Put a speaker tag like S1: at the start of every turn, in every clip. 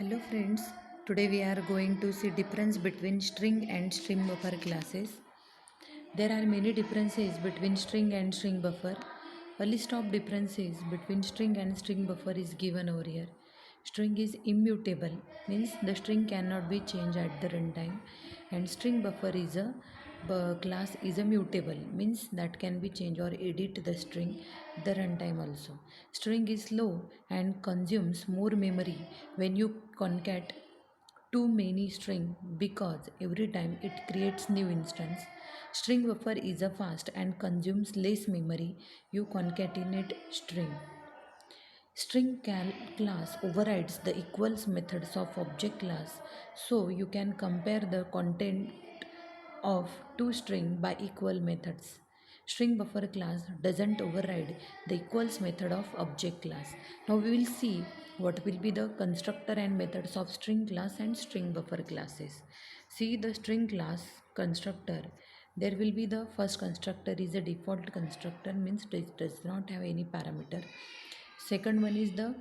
S1: Hello friends, today we are going to see difference between string and string buffer classes. There are many differences between string and string buffer. A list of differences between string and string buffer is given over here. String is immutable, means the string cannot be changed at the runtime, and string buffer is a class is a mutable, means that can be changed or edit the string the runtime also. String is slow and consumes more memory when you concat too many string because every time it creates new instance. String buffer is a fast and consumes less memory. You concatenate string. Class overrides the equals methods of object class, so you can compare the content of two string by equal methods. String buffer class doesn't override the equals method of object class. Now we will see what will be the constructor and methods of string class and string buffer classes. See the string class constructor. There will be the first constructor is a default constructor, means it does not have any parameter. Second one is the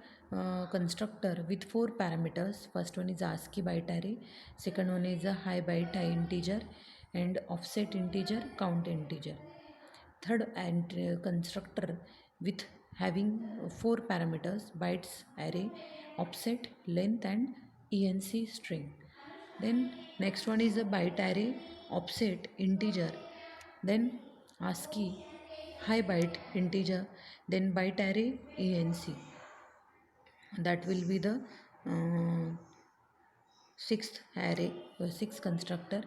S1: constructor with four parameters. First one is ASCII byte array, second one is a high byte high integer and offset integer count integer. Third and constructor with having four parameters: bytes array, offset, length and enc string. Then next one is a byte array, offset integer, then ASCII high byte integer, then byte array enc. That will be the uh, sixth array, sixth constructor.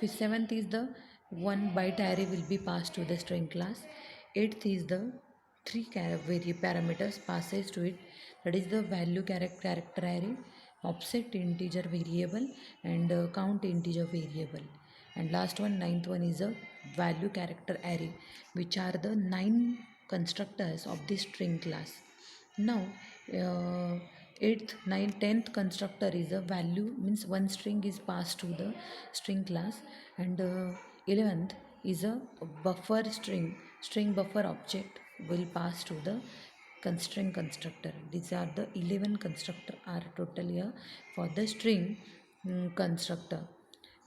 S1: Seventh is the one byte array will be passed to the string class. Eighth is the three parameters passes to it, that is the value character array, offset integer variable and count integer variable. And last one, ninth one, is a value character array, which are the 9 constructors of this string class. Now, uh, 8th, 9th, 10th constructor is a value, means one string is passed to the string class, and 11th is a buffer string buffer object will pass to the string constructor. These are the 11 constructor are total here for the string constructor.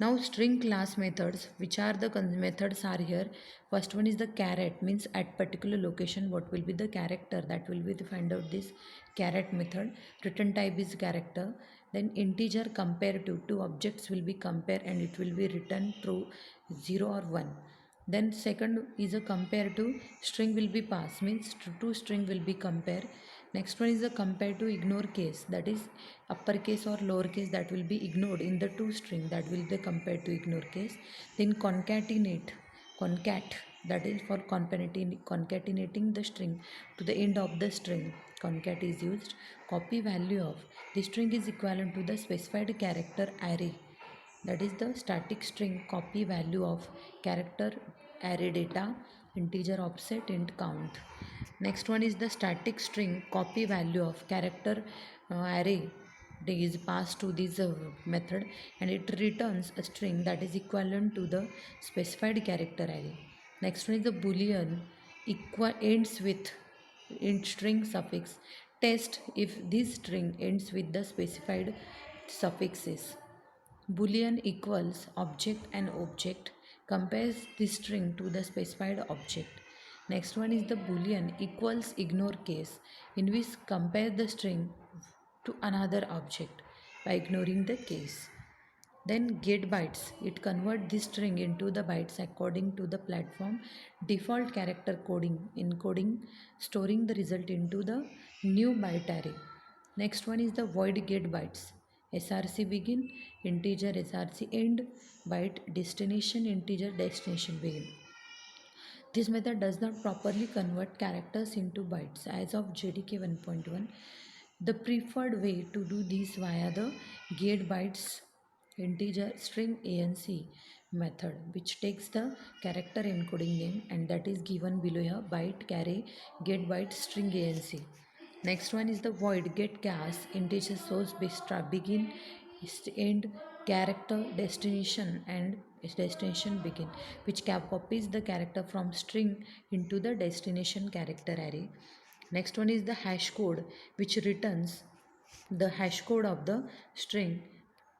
S1: Now string class methods, which are the methods are here. First one is the caret, means at particular location what will be the character, that will be the find out this caret method. Return type is character. Then integer compare to two objects will be compare and it will be written true 0 or 1. Then second is a compare to string will be pass, means two string will be compare. Next one is the compare to ignore case, that is uppercase or lowercase that will be ignored in the two string, that will be compared to ignore case. Then concat, that is for concatenating the string to the end of the string. Concat is used. Copy value of the string is equivalent to the specified character array, that is the static string copy value of character array data, integer offset int count. Next one is the static string copy value of character array is passed to this method and it returns a string that is equivalent to the specified character array. Next one is the boolean ends with int string suffix. Test if this string ends with the specified suffixes. Boolean equals object and object compares the string to the specified object. Next one is the boolean equals ignore case, in which compare the string to another object by ignoring the case. Then get bytes, it convert this string into the bytes according to the platform default character coding encoding, storing the result into the new byte array. Next one is the void get bytes. SRC begin, integer SRC end, byte destination, integer destination begin. This method does not properly convert characters into bytes. As of JDK 1.1, the preferred way to do this via the get bytes integer string ANC method, which takes the character encoding name and that is given below here, byte carry get byte string ANC. Next one is the void get gas integer source begin end character destination and destination begin, which copies the character from string into the destination character array. Next one is the hash code, which returns the hash code of the string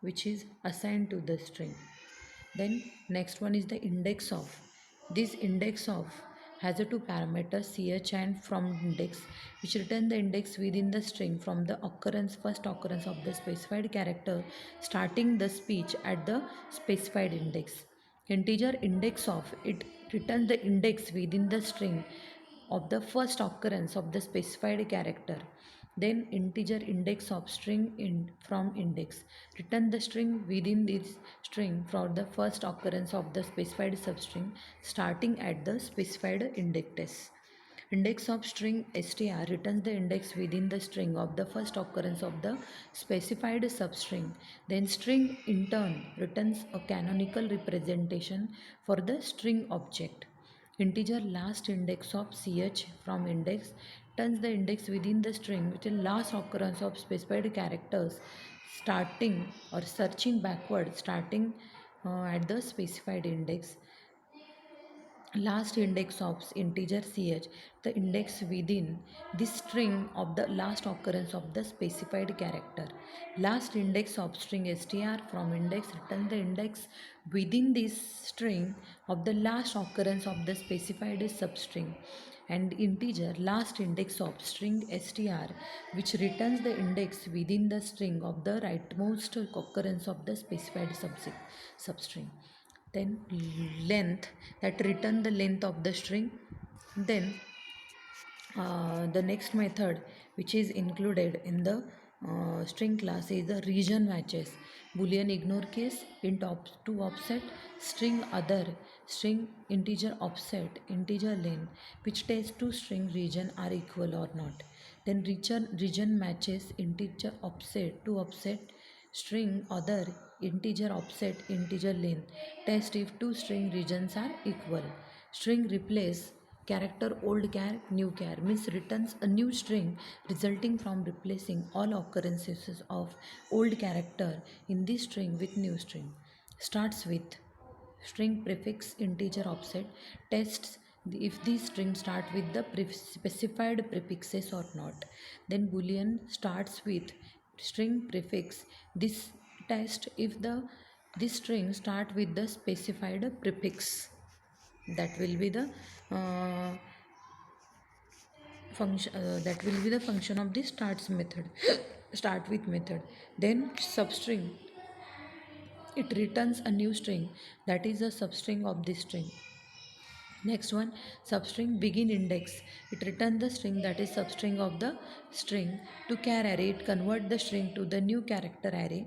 S1: which is assigned to the string. Then next one is the index of. This index of has a two parameters ch and from index, which return the index within the string from the first occurrence of the specified character starting the speech at the specified index. Integer index of it returns the index within the string of the first occurrence of the specified character. Then integer index of string in from index return the string within this string for the first occurrence of the specified substring starting at the specified index. Index of string str returns the index within the string of the first occurrence of the specified substring. Then string in turn returns a canonical representation for the string object. Integer last index of ch from index turns the index within the string with the last occurrence of specified characters starting or searching backward starting at the specified index. Last index of integer ch, the index within this string of the last occurrence of the specified character. Last index of string str from index return the index within this string of the last occurrence of the specified substring. And integer last index of string str which returns the index within the string of the rightmost occurrence of the specified substring. Then length that return the length of the string. Then the next method which is included in the string class is the region matches. Boolean ignore case, int to offset, string other, string integer offset, integer length which test to string region are equal or not. Then region matches integer offset to offset, string other, integer offset, integer length test if two string regions are equal. String replace character old char new char means returns a new string resulting from replacing all occurrences of old character in this string with new string. Starts with string prefix integer offset tests if these strings start with the specified prefixes or not. Then boolean starts with string prefix. This test if the this string start with the specified prefix. That will be the uh, that will be the function of the starts method. Start with method. Then substring, it returns a new string that is a substring of this string. Next one, substring begin index. It returns the string that is substring of the string. To char array, it convert the string to the new character array.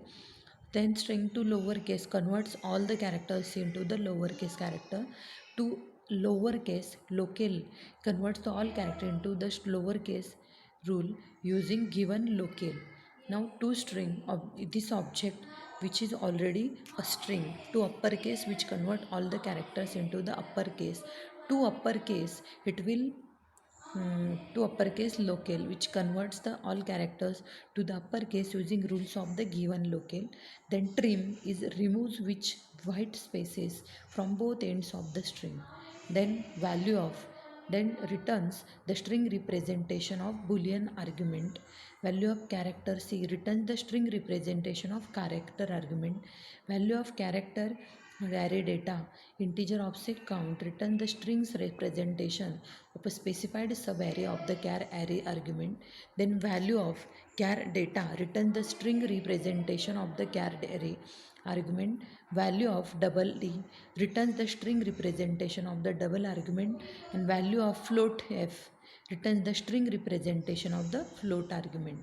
S1: Then string to lowercase converts all the characters into the lowercase character. To lowercase local converts the all character into the lowercase rule using given local. Now to string of this object which is already a string to uppercase which convert all the characters into the uppercase. To uppercase it will to uppercase local which converts the all characters to the uppercase using rules of the given local. Then trim is removes which white spaces from both ends of the string. Then value of, then returns the string representation of boolean argument. Value of character c returns the string representation of character argument. Value of character array data integer offset count return the strings representation of a specified subarray of the char array argument. Then value of char data return the string representation of the char array argument. Value of double d returns the string representation of the double argument. And value of float f returns the string representation of the float argument.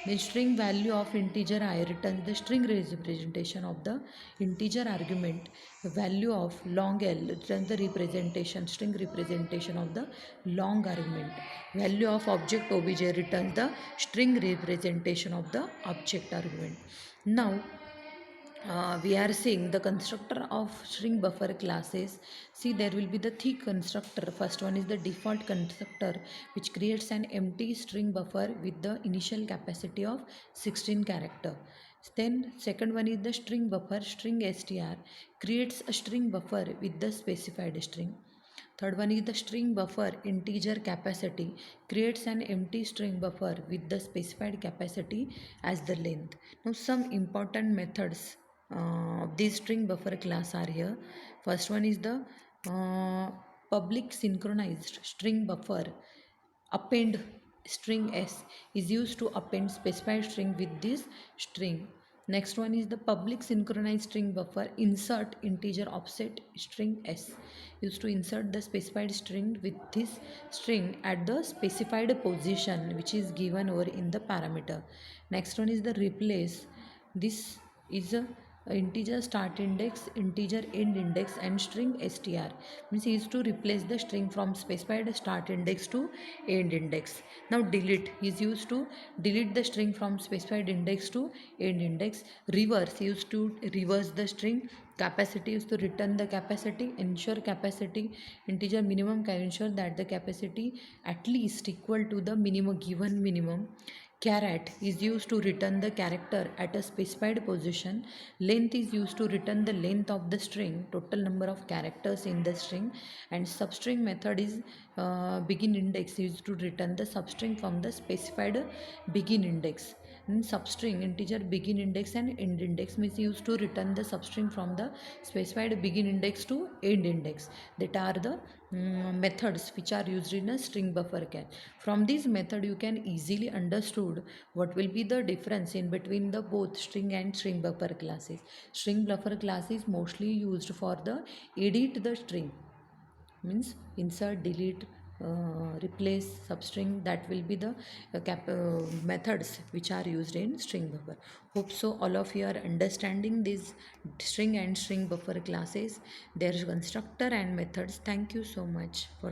S1: The string value of integer I returns the string representation of the integer argument. The value of long L returns the representation, string representation of the long argument. Value of object obj returns the string representation of the object argument. Now we are seeing the constructor of string buffer classes. See, there will be the thick constructor. First one is the default constructor which creates an empty string buffer with the initial capacity of 16 character. Then second one is the string buffer string str creates a string buffer with the specified string. Third one is the string buffer integer capacity creates an empty string buffer with the specified capacity as the length. Now some important methods of this string buffer class are here. First one is the uh, public synchronized string buffer. Append string s is used to append specified string with this string. Next one is the public synchronized string buffer insert integer offset string s used to insert the specified string with this string at the specified position which is given over in the parameter. Next one is the replace. This is a integer start index, integer end index and string str. Means he is to replace the string from specified start index to end index. Now delete is used to delete the string from specified index to end index. Reverse used to reverse the string. Capacity is to return the capacity. Ensure capacity integer minimum can ensure that the capacity at least equal to the minimum given minimum. Caret is used to return the character at a specified position. Length is used to return the length of the string, total number of characters in the string. And substring method is begin index used to return the substring from the specified begin index. In substring integer begin index and end index means used to return the substring from the specified begin index to end index. That are the methods which are used in a string buffer cache. From this method you can easily understood what will be the difference in between the both string and string buffer classes. String buffer class is mostly used for the edit the string, means insert delete replace substring. That will be the methods which are used in string buffer. Hope so all of you are understanding these string and string buffer classes, their constructor and methods. Thank you so much for